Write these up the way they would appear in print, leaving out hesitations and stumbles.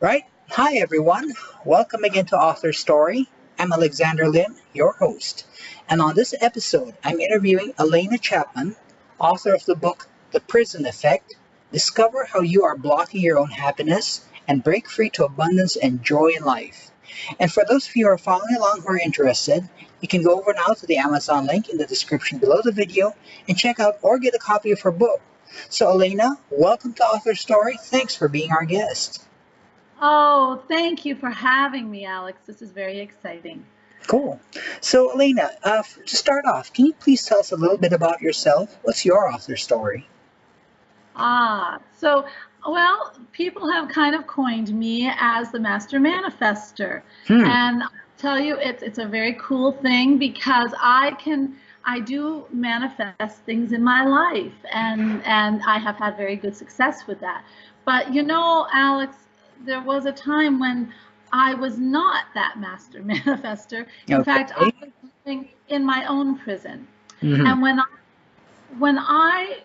Right. Hi, everyone. Welcome again to AuthorStory. I'm Alexander Lim, your host. And on this episode, I'm interviewing Alena Chapman, author of the book The Prison Effect. Discover how you are blocking your own happiness and break free to abundance and joy in life. And for those of you who are following along who are interested, you can go over now to the Amazon link in the description below the video and check out or get a copy of her book. So, Alena, welcome to AuthorStory. Thanks for being our guest. Oh, thank you for having me, Alex. This is very exciting. Cool. So, Alena, to start off, can you please tell us a little bit about yourself? What's your author story? Well, people have kind of coined me as the master manifester. Hmm. And I'll tell you, it's a very cool thing because I do manifest things in my life, and I have had very good success with that. But you know, Alex, there was a time when I was not that master manifester. In fact, I was living in my own prison. Mm-hmm. And when I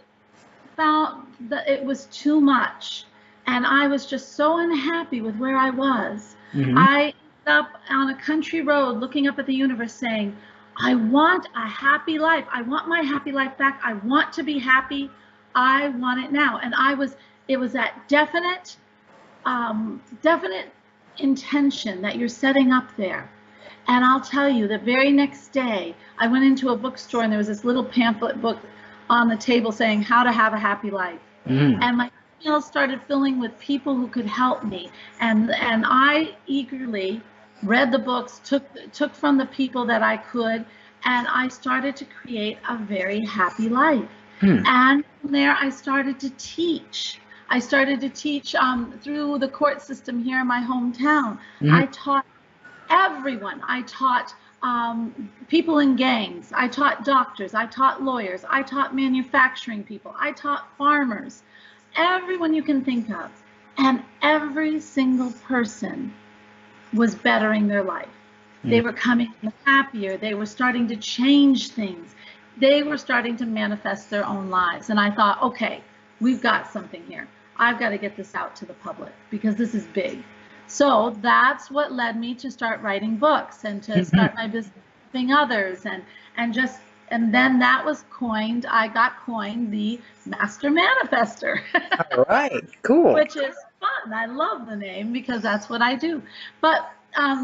found that it was too much and I was just so unhappy with where I was, Mm-hmm. I ended up on a country road looking up at the universe saying, I want a happy life. I want my happy life back. I want to be happy. I want it now. And it was that definite intention that you're setting up there. And I'll tell you, the very next day, I went into a bookstore and there was this little pamphlet book on the table saying how to have a happy life. Mm-hmm. And my emails started filling with people who could help me. And I eagerly read the books, took from the people that I could, and I started to create a very happy life. And from there, I started to teach. I started to teach through the court system here in my hometown. Mm-hmm. I taught everyone. I taught people in gangs. I taught doctors. I taught lawyers. I taught manufacturing people. I taught farmers. Everyone you can think of. And every single person was bettering their life. They were coming happier. They were starting to change things. They were starting to manifest their own lives. And I thought, okay, we've got something here. I've got to get this out to the public because this is big. So that's what led me to start writing books and to start my business, helping others, and then that was coined. I got coined the Master Manifester. All right, cool. Which is fun. I love the name because that's what I do. But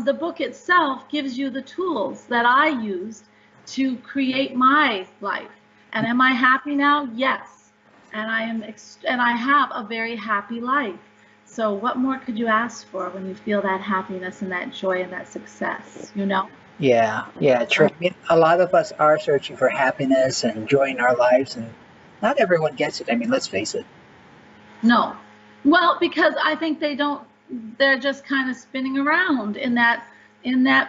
the book itself gives you the tools that I used to create my life. And am I happy now? Yes. And I have a very happy life. So what more could you ask for when you feel that happiness and that joy and that success, you know? Yeah, true. I mean, a lot of us are searching for happiness and joy in our lives, and not everyone gets it. I mean, let's face it. No. Well, because I think they're just kind of spinning around in that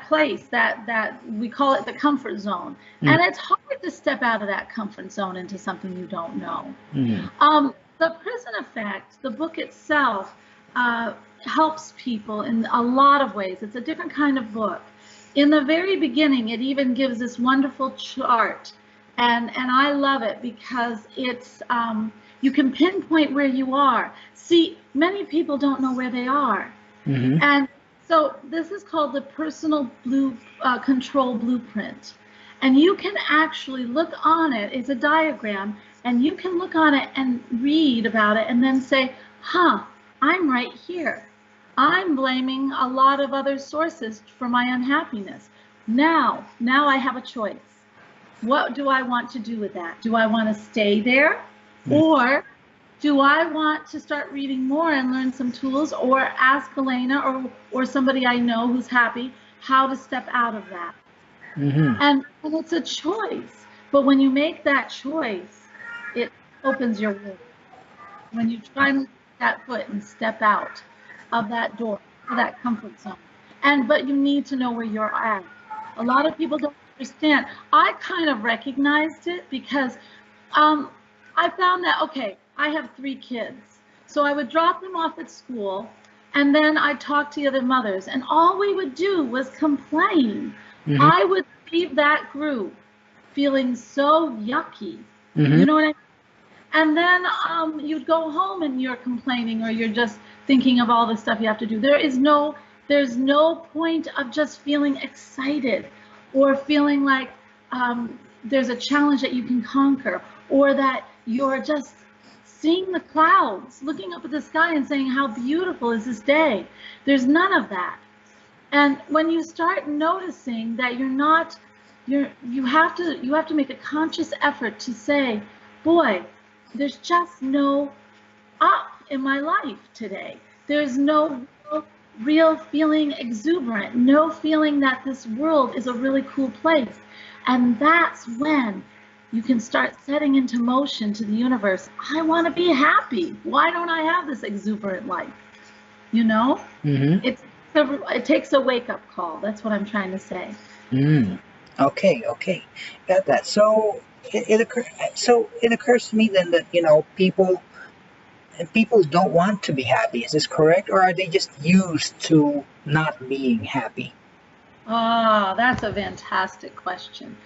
place that we call it the comfort zone. And it's hard to step out of that comfort zone into something you don't know. The Prison Effect, the book itself, helps people in a lot of ways. It's a different kind of book. In the very beginning, it even gives this wonderful chart, and I love it because it's you can pinpoint where you are. See, many people don't know where they are, and so this is called the Personal Control Blueprint. And you can actually look on it. It's a diagram, and you can look on it and read about it and then say, I'm right here. I'm blaming a lot of other sources for my unhappiness. Now I have a choice. What do I want to do with that? Do I want to stay there? Or do I want to start reading more and learn some tools, or ask Alena or somebody I know who's happy how to step out of that? And it's a choice. But when you make that choice, it opens your world. When you try to take that foot and step out of that door, of that comfort zone. But you need to know where you're at. A lot of people don't understand. I kind of recognized it because I found that, okay, I have 3 kids. So I would drop them off at school, and then I'd talk to the other mothers, and all we would do was complain. I would leave that group feeling so yucky. You know what I mean? And then you'd go home and you're complaining, or you're just thinking of all the stuff you have to do. There's no point of just feeling excited or feeling like there's a challenge that you can conquer, or that you're just seeing the clouds, looking up at the sky and saying, how beautiful is this day? There's none of that. And when you start noticing that you have to make a conscious effort to say, boy, there's just no up in my life today. There's no real feeling exuberant, no feeling that this world is a really cool place. And that's when you can start setting into motion to the universe, I want to be happy. Why don't I have this exuberant life? You know? Mm-hmm. It takes a wake-up call. That's what I'm trying to say. Okay, got that. So it occurs to me then that, you know, people don't want to be happy. Is this correct, or are they just used to not being happy? Ah, that's a fantastic question.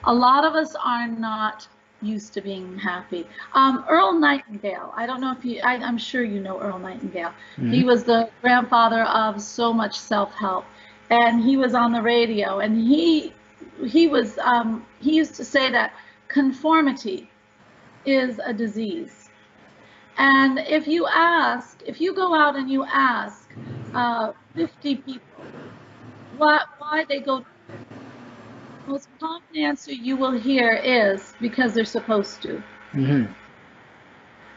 A lot of us are not used to being happy. Earl Nightingale, I don't know if I'm sure you know Earl Nightingale. Mm-hmm. He was the grandfather of so much self-help, and he was on the radio, and he used to say that conformity is a disease. And if you go out and you ask 50 people why they go, the most common answer you will hear is because they're supposed to. Mm-hmm.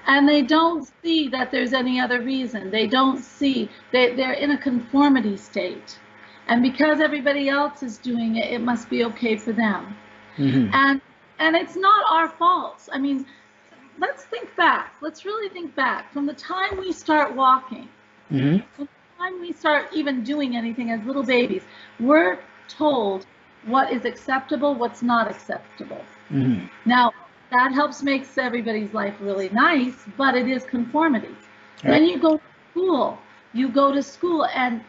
And they don't see that there's any other reason. They don't see they're in a conformity state. And because everybody else is doing it, it must be okay for them. Mm-hmm. And it's not our fault. I mean, let's think back. Let's really think back. From the time we start walking, Mm-hmm. from the time we start even doing anything as little babies, we're told what is acceptable, what's not acceptable. Mm-hmm. Now, that helps makes everybody's life really nice, but it is conformity. Right. Then you go to school and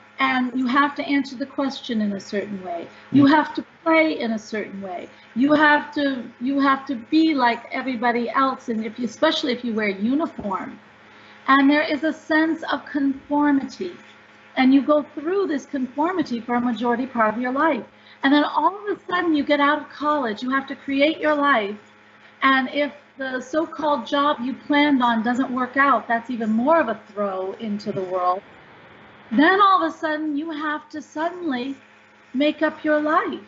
you have to answer the question in a certain way. You have to play in a certain way. You have to be like everybody else, and especially if you wear uniform. And there is a sense of conformity. And you go through this conformity for a majority part of your life. And then all of a sudden you get out of college, you have to create your life. And if the so-called job you planned on doesn't work out, that's even more of a throw into the world. Then all of a sudden you have to suddenly make up your life.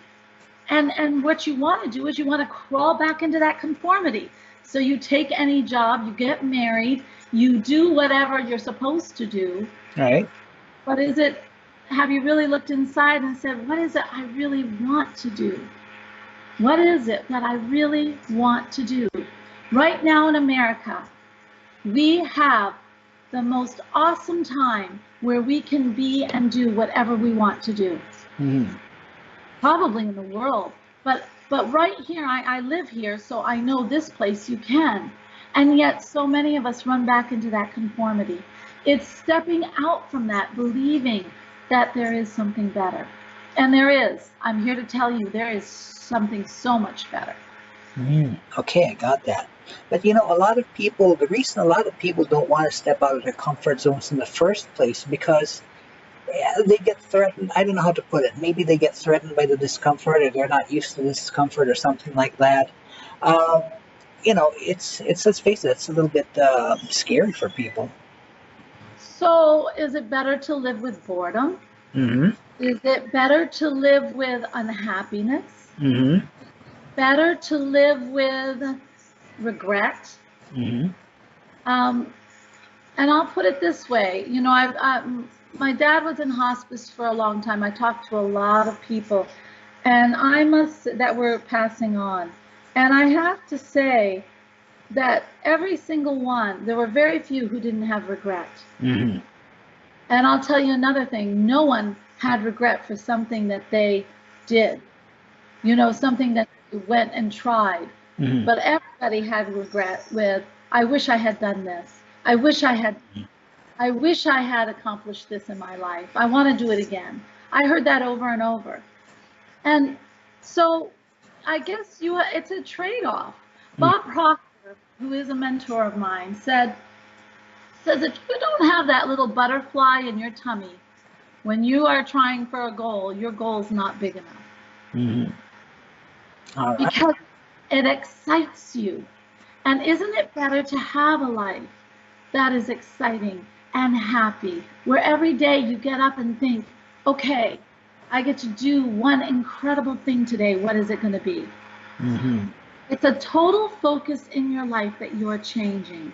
And what you want to do is you want to crawl back into that conformity. So you take any job, you get married, you do whatever you're supposed to do. Right. But have you really looked inside and said, what is it I really want to do? What is it that I really want to do? Right now in America, we have the most awesome time where we can be and do whatever we want to do. Mm-hmm. Probably in the world. But right here, I live here, so I know this place you can. And yet so many of us run back into that conformity. It's stepping out from that, believing that there is something better. And there is. I'm here to tell you, there is something so much better. Okay, I got that. But you know, the reason a lot of people don't want to step out of their comfort zones in the first place, because they get threatened. I don't know how to put it. Maybe they get threatened by the discomfort, or they're not used to this discomfort, or something like that. You know, it's let's face it, it's a little bit scary for people. So is it better to live with boredom? Mm-hmm. Is it better to live with unhappiness? Mm-hmm. Better to live with regret? Mm-hmm. And I'll put it this way. You know, my dad was in hospice for a long time. I talked to a lot of people, and that were passing on. And I have to say that every single one, there were very few who didn't have regret. Mm-hmm. And I'll tell you another thing, no one had regret for something that they did, you know, something that they went and tried. Mm-hmm. But everybody had regret with, I wish I had done this. I wish I had accomplished this in my life. I want to do it again. I heard that over and over. And so I guess it's a trade-off. Bob Proctor who is a mentor of mine, says if you don't have that little butterfly in your tummy when you are trying for a goal, your goal's not big enough. Mm-hmm. All right. Because it excites you. And isn't it better to have a life that is exciting and happy, where every day you get up and think, okay, I get to do one incredible thing today. What is it going to be? Mm-hmm. It's a total focus in your life that you're changing.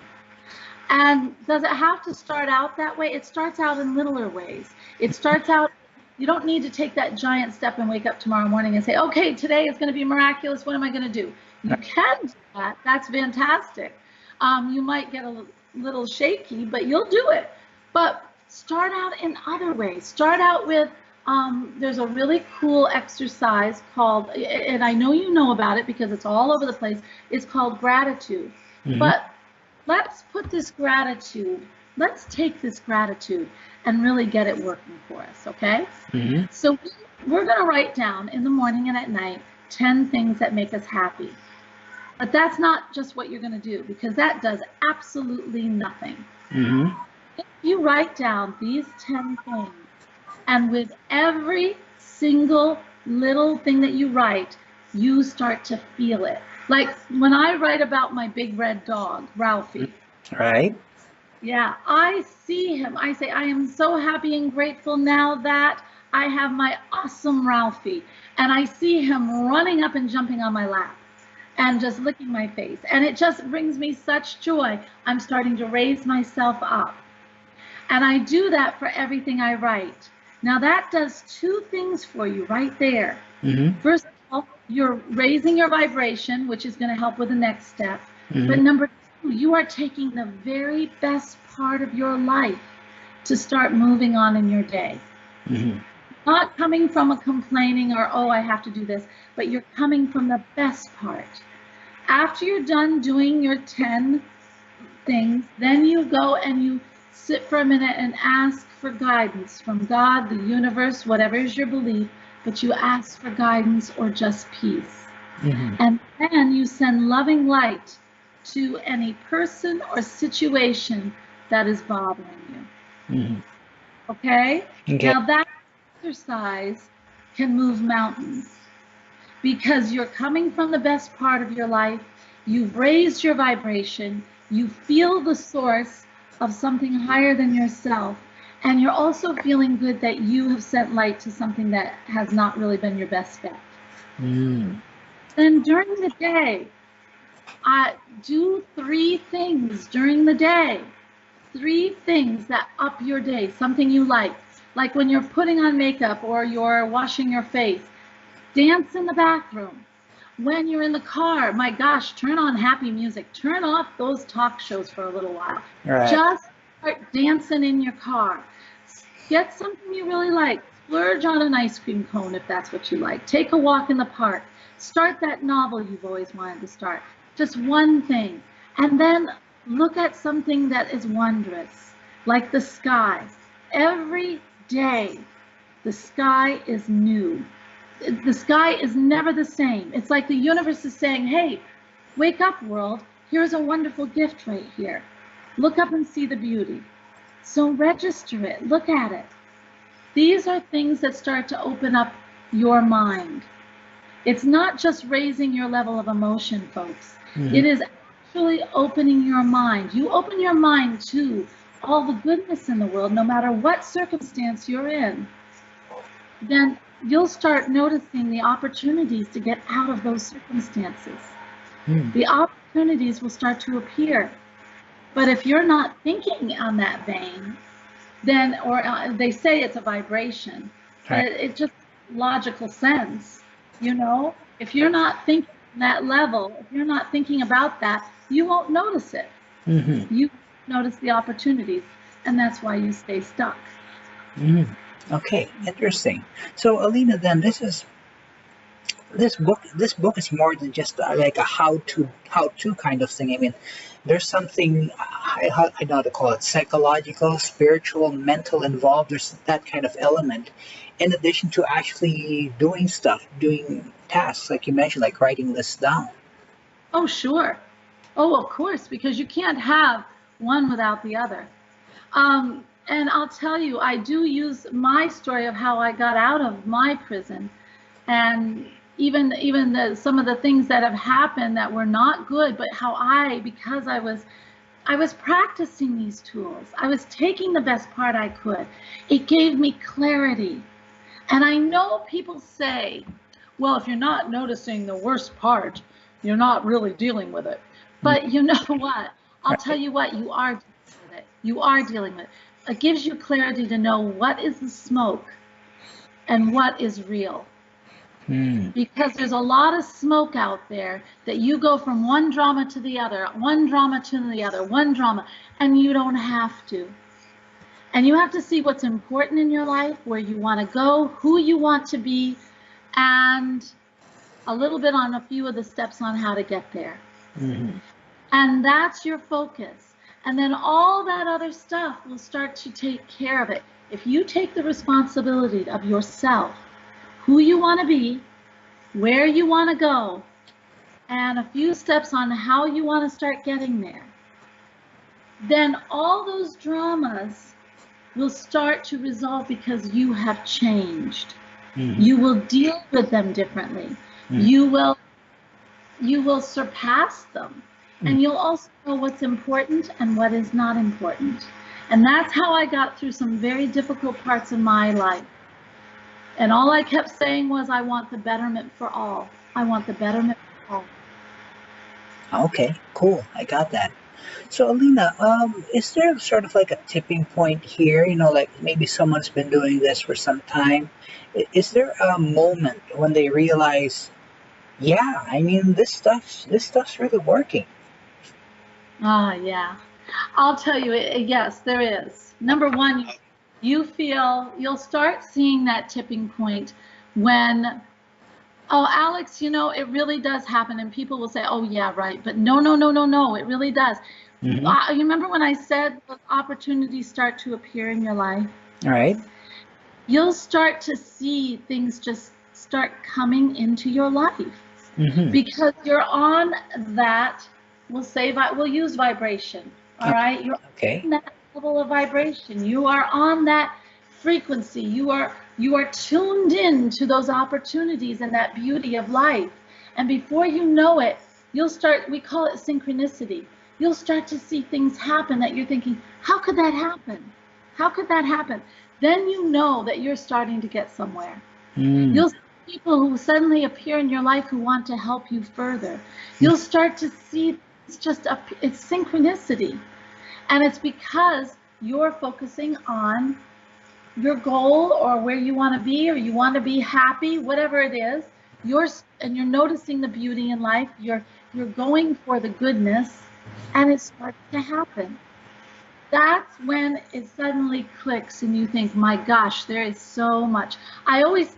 And does it have to start out that way? It starts out in littler ways. It starts out, you don't need to take that giant step and wake up tomorrow morning and say, okay, today is going to be miraculous. What am I going to do? You can do that. That's fantastic. You might get a little shaky, but you'll do it. But start out in other ways. Start out with, there's a really cool exercise called, and I know you know about it because it's all over the place, it's called gratitude. Mm-hmm. But let's put this gratitude, let's take this gratitude and really get it working for us, okay? Mm-hmm. So we're going to write down in the morning and at night 10 things that make us happy. But that's not just what you're going to do, because that does absolutely nothing. Mm-hmm. If you write down these 10 things, and with every single little thing that you write, you start to feel it. Like when I write about my big red dog, Ralphie. Right. Yeah, I see him. I say, I am so happy and grateful now that I have my awesome Ralphie. And I see him running up and jumping on my lap and just licking my face. And it just brings me such joy. I'm starting to raise myself up. And I do that for everything I write. Now that does two things for you right there. Mm-hmm. First of all, you're raising your vibration, which is going to help with the next step. Mm-hmm. But number two, you are taking the very best part of your life to start moving on in your day. Mm-hmm. Not coming from a complaining or, oh, I have to do this, but you're coming from the best part. After you're done doing your 10 things, then you go and you sit for a minute and ask for guidance from God, the universe, whatever is your belief, but you ask for guidance or just peace. Mm-hmm. And then you send loving light to any person or situation that is bothering you. Mm-hmm. Okay? Okay. Now that exercise can move mountains because you're coming from the best part of your life. You've raised your vibration. You feel the source of something higher than yourself. And you're also feeling good that you have sent light to something that has not really been your best bet. Mm. Then during the day, do 3 things during the day. 3 things that up your day, something you like. Like when you're putting on makeup or you're washing your face, dance in the bathroom. When you're in the car, my gosh, turn on happy music. Turn off those talk shows for a little while. Right. Just start dancing in your car. Get something you really like. Splurge on an ice cream cone if that's what you like. Take a walk in the park. Start that novel you've always wanted to start. Just one thing. And then look at something that is wondrous, like the sky. Every day, the sky is new. The sky is never the same. It's like the universe is saying, hey, wake up, world. Here's a wonderful gift right here. Look up and see the beauty. So register it. Look at it. These are things that start to open up your mind. It's not just raising your level of emotion, folks. Mm-hmm. It is actually opening your mind. You open your mind to all the goodness in the world, no matter what circumstance you're in, then you'll start noticing the opportunities to get out of those circumstances. Mm. The opportunities will start to appear. But if you're not thinking on that vein, then, or they say it's a vibration, right. But it just logical sense, you know, if you're not thinking on that level, if you're not thinking about that, you won't notice it. Mm-hmm. You notice the opportunities, and that's why you stay stuck. Mm. Okay, interesting. So, Alena, then this book is more than just like a how-to kind of thing. I mean, there's something I don't know how to call it, psychological, spiritual, mental involved. There's that kind of element, in addition to actually doing stuff, doing tasks like you mentioned, like writing lists down. Oh, sure. Oh, of course, because you can't have one without the other. And I'll tell you, I do use my story of how I got out of my prison, and even some of the things that have happened that were not good, but how because I was practicing these tools, I was taking the best part I could. It gave me clarity. And I know people say, well, if you're not noticing the worst part, you're not really dealing with it. But you know what? I'll tell you what, you are dealing with it. You are dealing with it. It gives you clarity to know what is the smoke and what is real. Because there's a lot of smoke out there that you go from one drama to the other, one drama to the other, one drama, and you don't have to. And you have to see what's important in your life, where you want to go, who you want to be, and a little bit on a few of the steps on how to get there. And that's your focus. And then all that other stuff will start to take care of it. If you take the responsibility of yourself, who you want to be, where you want to go, and a few steps on how you want to start getting there, then all those dramas will start to resolve because you have changed. You will deal with them differently. You will surpass them. And you'll also know what's important and what is not important. And that's how I got through some very difficult parts of my life. And all I kept saying was, I want the betterment for all. I want the betterment for all. Okay, cool. I got that. So, Alena, is there sort of like a tipping point here? You know, like maybe someone's been doing this for some time. Is there a moment when they realize, yeah, I mean, this stuff's really working? Yeah. I'll tell you, yes, there is. Number one, you'll start seeing that tipping point when, oh, Alex, you know, it really does happen. And people will say, oh, yeah, right. But no, it really does. You remember when I said opportunities start to appear in your life? All right. You'll start to see things just start coming into your life because you're on that, we'll use vibration. All right. You're on that level of vibration. You are on that frequency. You are tuned in to those opportunities and that beauty of life. And before you know it, we call it synchronicity. You'll start to see things happen that you're thinking, how could that happen? How could that happen? Then you know that you're starting to get somewhere. You'll see people who suddenly appear in your life who want to help you further. You'll start to see it's synchronicity. And it's because you're focusing on your goal or where you want to be, or you want to be happy, whatever it is. You're noticing the beauty in life. You're going for the goodness, and it starts to happen. That's when it suddenly clicks and you think, my gosh, there is so much.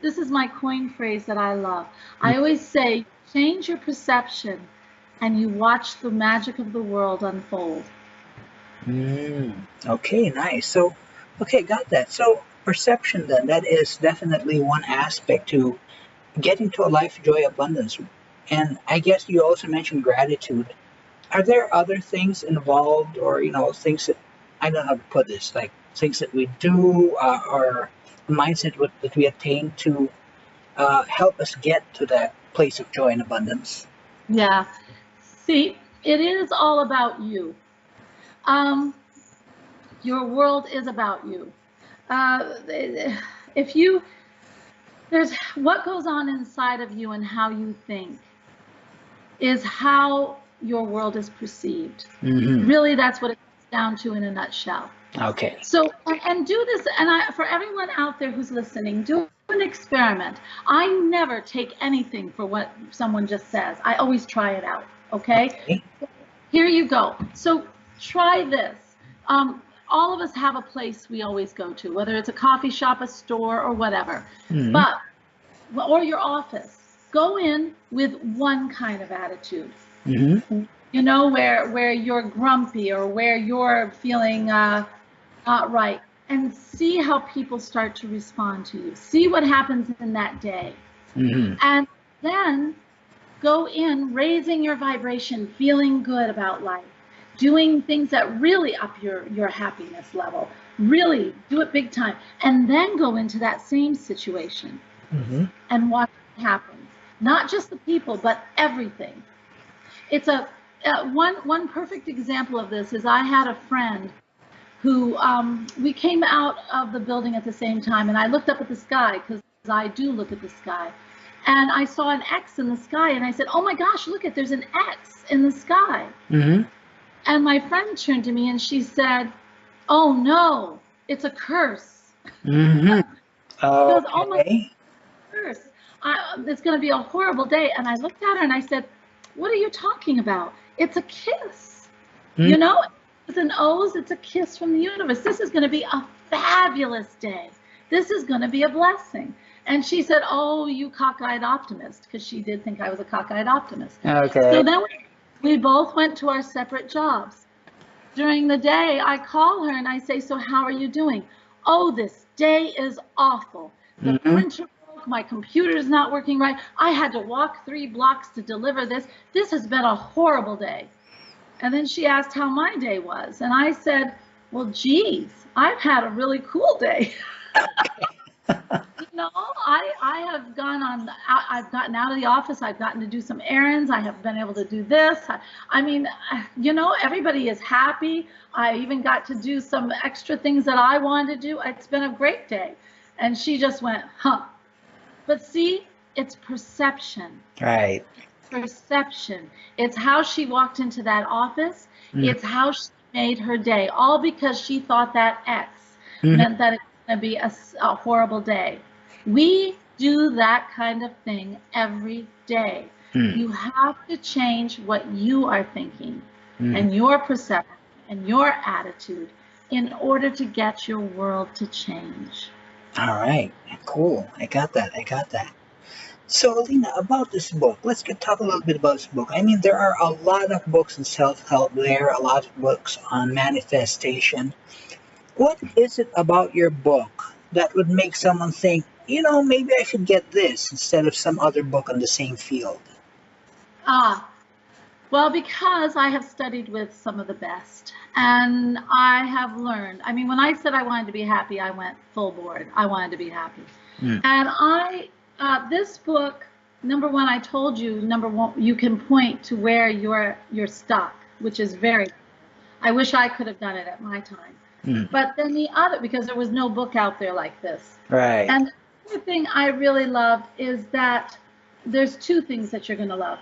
This is my coin phrase that I love. I always say, change your perception and you watch the magic of the world unfold. Okay, nice. So, okay, got that. So perception then, that is definitely one aspect to getting to a life of joy abundance. And I guess you also mentioned gratitude. Are there other things involved, or, you know, things that, I don't know how to put this, like things that we do or mindset that we attain to help us get to that place of joy and abundance? Yeah. See, it is all about you. Your world is about you. What goes on inside of you and how you think is how your world is perceived. Really, that's what it comes down to in a nutshell. Okay. So, and do this, and for everyone out there who's listening, do an experiment. I never take anything for what someone just says. I always try it out. Okay. Here you go. So try this. All of us have a place we always go to, whether it's a coffee shop, a store, or whatever, or your office. Go in with one kind of attitude. You know, where you're grumpy or where you're feeling not right, and see how people start to respond to you. See what happens in that day. And then go in raising your vibration, feeling good about life, doing things that really up your happiness level, really do it big time, and then go into that same situation and watch what happens. Not just the people, but everything. It's one perfect example of this is I had a friend who we came out of the building at the same time, and I looked up at the sky because I do look at the sky, and I saw an X in the sky, and I said, "Oh my gosh, look at there's an X in the sky." And my friend turned to me and she said, "Oh no, it's a curse." Okay. Goes, "Oh my curse! It's going to be a horrible day." And I looked at her and I said, "What are you talking about? It's a kiss. You know, it's an O's. It's a kiss from the universe. This is going to be a fabulous day. This is going to be a blessing." And she said, "Oh, you cockeyed optimist," because she did think I was a cockeyed optimist. Okay. So then we both went to our separate jobs. During the day, I call her and I say, "So how are you doing?" "Oh, this day is awful. The printer broke, my computer's not working right. I had to walk 3 blocks to deliver this. This has been a horrible day." And then she asked how my day was. And I said, "Well, geez, I've had a really cool day." You know, I have I've gotten out of the office. I've gotten to do some errands. I have been able to do this. I mean, you know, everybody is happy. I even got to do some extra things that I wanted to do. It's been a great day. And she just went, "Huh." But see, it's perception. Right. Perception. It's how she walked into that office. It's how she made her day, all because she thought that X meant that it's going to be a horrible day. We do that kind of thing every day. You have to change what you are thinking and your perception and your attitude in order to get your world to change. All right. Cool. I got that. So, Alena, about this book, let's talk a little bit about this book. I mean, there are a lot of books on self-help there, a lot of books on manifestation. What is it about your book that would make someone think, you know, maybe I should get this instead of some other book on the same field? Well, because I have studied with some of the best, and I have learned. I mean, when I said I wanted to be happy, I went full board. I wanted to be happy. And this book, number one, I told you, number one, you can point to where you're stuck, which is very, I wish I could have done it at my time. But then the other, because there was no book out there like this. Right. And the other thing I really loved is that there's 2 things that you're going to love.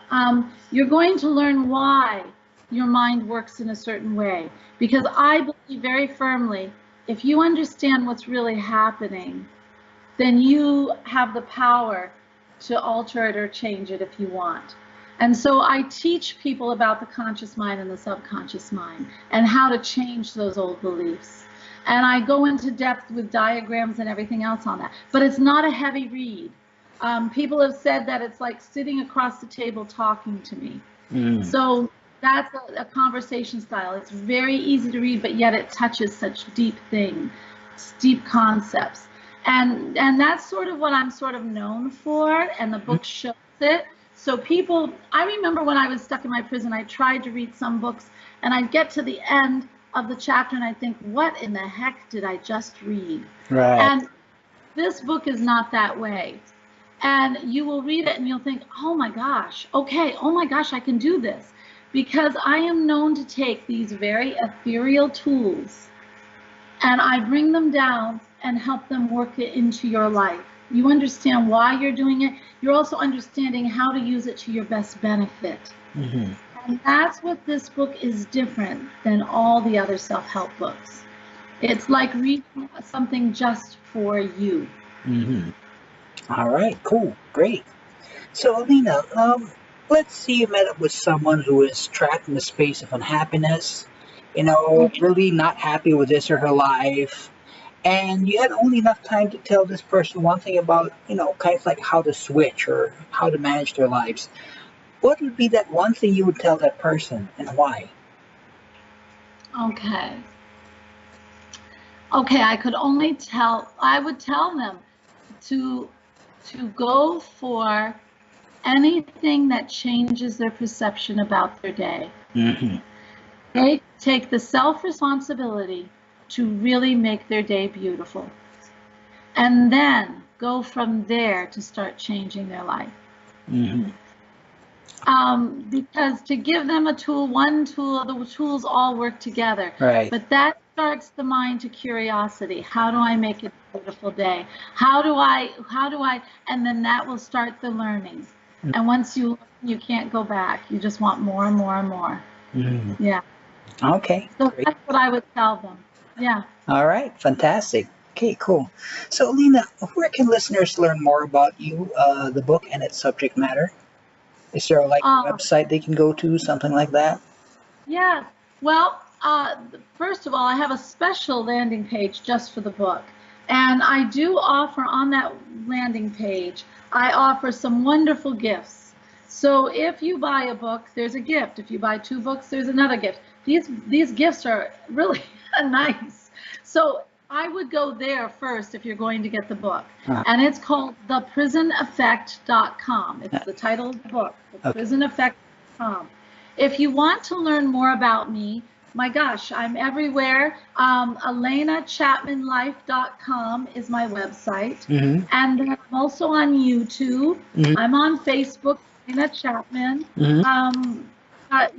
You're going to learn why your mind works in a certain way. Because I believe very firmly, if you understand what's really happening, then you have the power to alter it or change it if you want. And so I teach people about the conscious mind and the subconscious mind and how to change those old beliefs. And I go into depth with diagrams and everything else on that. But it's not a heavy read. People have said that it's like sitting across the table talking to me. So that's a conversation style. It's very easy to read, but yet it touches such deep things, deep concepts. And that's sort of what I'm sort of known for, and the book shows it. So people, I remember when I was stuck in my prison, I tried to read some books, and I'd get to the end of the chapter, and I think, what in the heck did I just read? Right. And this book is not that way. And you will read it, and you'll think, oh my gosh, okay, oh my gosh, I can do this. Because I am known to take these very ethereal tools, and I bring them down and help them work it into your life. You understand why you're doing it. You're also understanding how to use it to your best benefit. And that's what this book is different than all the other self-help books. It's like reading something just for you. All right, cool, great. So, Alena, let's say you met up with someone who is trapped in the space of unhappiness, you know, really not happy with his or her life, and you had only enough time to tell this person one thing about, you know, kind of like how to switch or how to manage their lives. What would be that one thing you would tell that person, and why? Okay, I would tell them to go for anything that changes their perception about their day. Mm-hmm. They take the self-responsibility to really make their day beautiful, and then go from there to start changing their life. Mm-hmm. Because to give them a tool, one tool, the tools all work together. Right. But that starts the mind to curiosity. How do I make it a beautiful day? How do I, and then that will start the learning. Mm-hmm. And once you learn, you can't go back. You just want more and more and more. Mm-hmm. Yeah. Okay. So Great. that's what I would tell them. Yeah. All right. Fantastic. Okay, cool. So, Alena, where can listeners learn more about you, the book, and its subject matter? Is there like a website they can go to, something like that? Yeah. Well, first of all, I have a special landing page just for the book. And I do offer on that landing page, I offer some wonderful gifts. So if you buy a book, there's a gift. If you buy 2 books, there's another gift. These gifts are really nice. So I would go there first if you're going to get the book. And it's called theprisoneffect.com. It's the title of the book, theprisoneffect.com. If you want to learn more about me, my gosh, I'm everywhere. AlenaChapmanLife.com is my website. Mm-hmm. And then I'm also on YouTube. Mm-hmm. I'm on Facebook, Alena Chapman. Mm-hmm.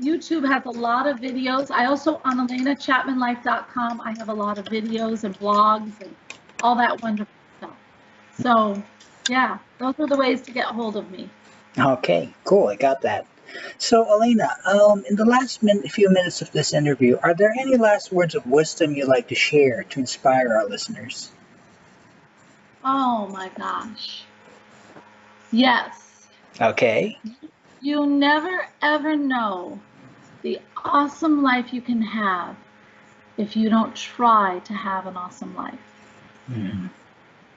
YouTube has a lot of videos. I also, on AlenaChapmanLife.com, I have a lot of videos and blogs and all that wonderful stuff. So, yeah, those are the ways to get a hold of me. Okay, cool. I got that. So, Alena, in the last few minutes of this interview, are there any last words of wisdom you'd like to share to inspire our listeners? Oh my gosh. Yes. Okay. You never ever know the awesome life you can have if you don't try to have an awesome life. Mm-hmm.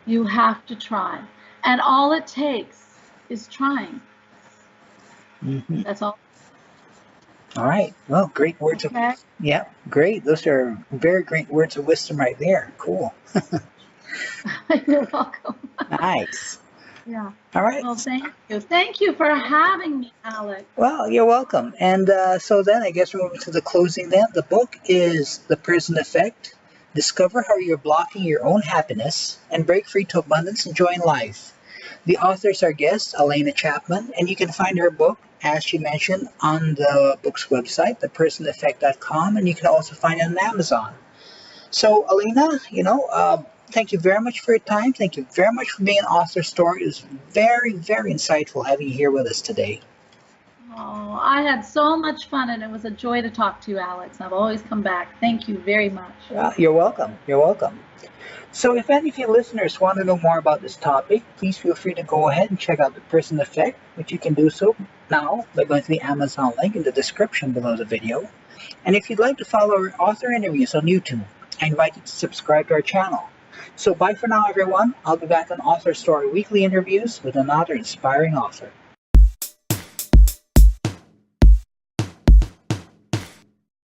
You have to try. And all it takes is trying. Mm-hmm. That's all. All right. Well, great words of yeah, great. Those are very great words of wisdom right there. Cool. You're welcome. Nice. Yeah. All right. Well, thank you. Thank you for having me, Alex. Well, you're welcome. And so then I guess we're moving to the closing then. The book is The Prison Effect. Discover how you're blocking your own happiness and break free to abundance and joy in life. The author's our guest, Alena Chapman, and you can find her book, as she mentioned, on the book's website, theprisoneffect.com, and you can also find it on Amazon. So, Alena, thank you very much for your time. Thank you very much for being an author story. It was very, very insightful having you here with us today. Oh, I had so much fun, and it was a joy to talk to you, Alex. I've always come back. Thank you very much. You're welcome. You're welcome. So if any of you listeners want to know more about this topic, please feel free to go ahead and check out The Prison Effect, which you can do so now by going to the Amazon link in the description below the video. And if you'd like to follow our author interviews on YouTube, I invite you to subscribe to our channel. So bye for now, everyone. I'll be back on Author Story Weekly interviews with another inspiring author.